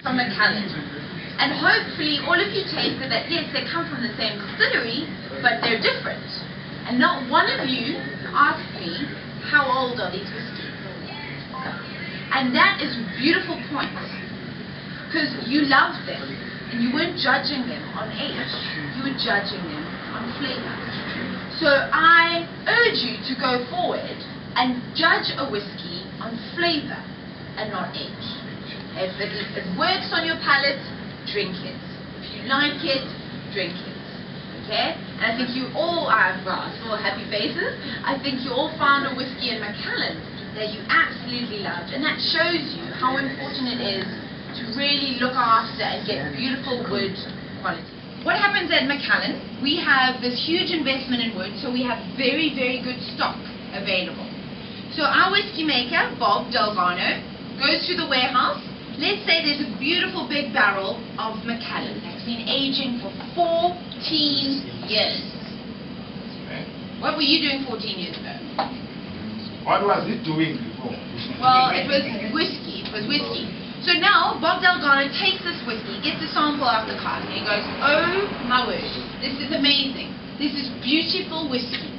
from Macallan. And hopefully all of you tasted that, yes, they come from the same distillery, but they're different. And not one of you asked me, how old are these whiskies? And that is a beautiful point, because you loved them, and you weren't judging them on age, you were judging them on flavor. So I urge you to go forward and judge a whiskey on flavor and not age. If it works on your palate, drink it. If you like it, drink it. Okay? And I think you all, I saw happy faces, I think you all found a whiskey in Macallan that you absolutely loved. And that shows you how important it is to really look after and get beautiful wood quality. What happens at Macallan, we have this huge investment in wood, so we have very, very good stock available. So our whiskey maker, Bob Delgado, goes to the warehouse. Let's say there's a beautiful big barrel of Macallan that's been aging for 14 years. What were you doing 14 years ago? What was it doing before? Well, it was whiskey. It was whiskey. So now, Bob Delgado takes this whiskey, gets a sample out the cart, and he goes, oh my word, this is amazing. This is beautiful whiskey.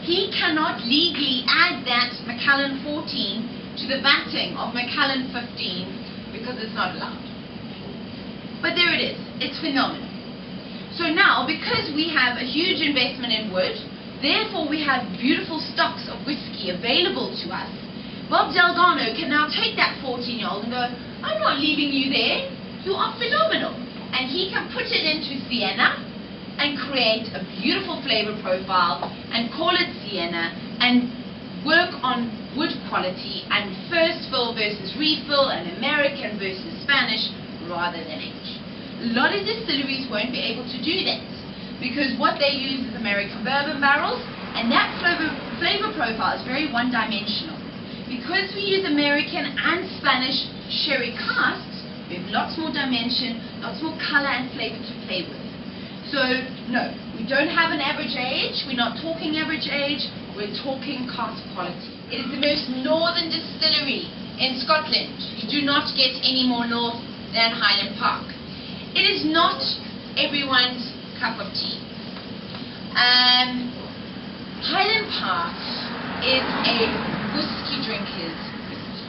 He cannot legally add that Macallan 14 to the vatting of Macallan 15 because it's not allowed. But there it is. It's phenomenal. So now, because we have a huge investment in wood, therefore we have beautiful stocks of whiskey available to us, Bob Delgado can now take that 14-year-old and go, I'm not leaving you there. You are phenomenal. And he can put it into Sienna and create a beautiful flavor profile and call it Sienna and work on wood quality and first fill versus refill and American versus Spanish rather than age. A lot of distilleries won't be able to do that because what they use is American bourbon barrels, and that flavor profile is very one-dimensional. Because we use American and Spanish sherry casks, we have lots more dimension, lots more color and flavor to play with. So, no, we don't have an average age, we're not talking average age, we're talking cask quality. It is the most northern distillery in Scotland. You do not get any more north than Highland Park. It is not everyone's cup of tea. Highland Park is a whiskey drinker's whiskey.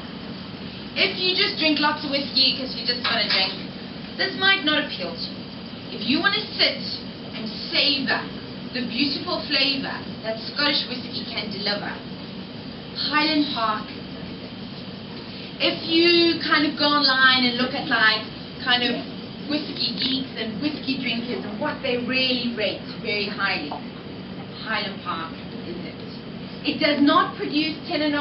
If you just drink lots of whiskey because you just want to drink, this might not appeal to you. If you want to sit and savor the beautiful flavor that Scottish whiskey can deliver, Highland Park. If you kind of go online and look at like kind of whiskey geeks and whiskey drinkers and what they really rate very highly, Highland Park is it. It does not produce 10.5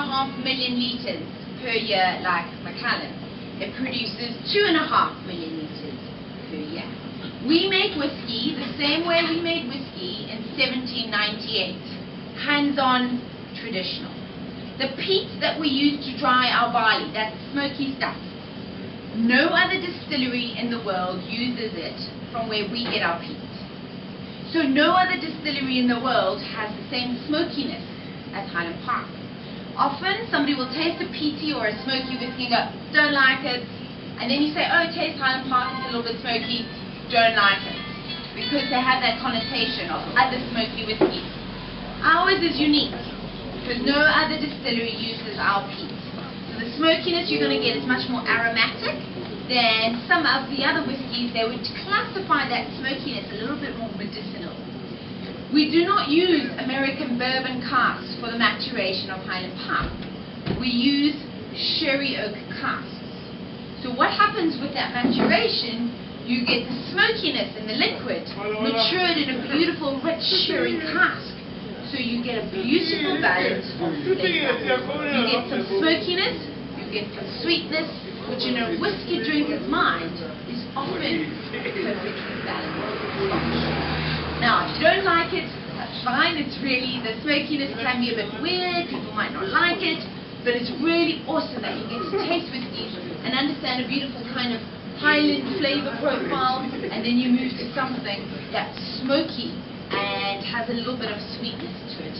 million litres per year like Macallan. It produces 2.5 million litres per year. We make whiskey the same way we made whiskey in 1798, hands-on, traditional. The peat that we use to dry our barley, that smoky stuff, no other distillery in the world uses it from where we get our peat. So no other distillery in the world has the same smokiness as Highland Park. Often somebody will taste a peaty or a smoky whiskey and go, don't like it. And then you say, oh, taste Highland Park, it's a little bit smoky, don't like it. Because they have that connotation of other smoky whiskeys. Ours is unique because no other distillery uses our peat. So the smokiness you're going to get is much more aromatic than some of the other whiskies. They would classify that smokiness a little bit more medicinal. We do not use American bourbon casks for the maturation of Highland Park. We use sherry oak casks. So what happens with that maturation, you get the smokiness in the liquid matured in a beautiful rich sherry cask. So you get a beautiful balance of flavor. You get some smokiness, you get some sweetness, which in a whiskey drinker's mind is often perfectly balanced. Now, if you don't like it, that's fine. It's really, the smokiness can be a bit weird, people might not like it, but it's really awesome that you get to taste whiskey and understand a beautiful kind of Highland flavor profile, and then you move to something that's smoky and has a little bit of sweetness to it.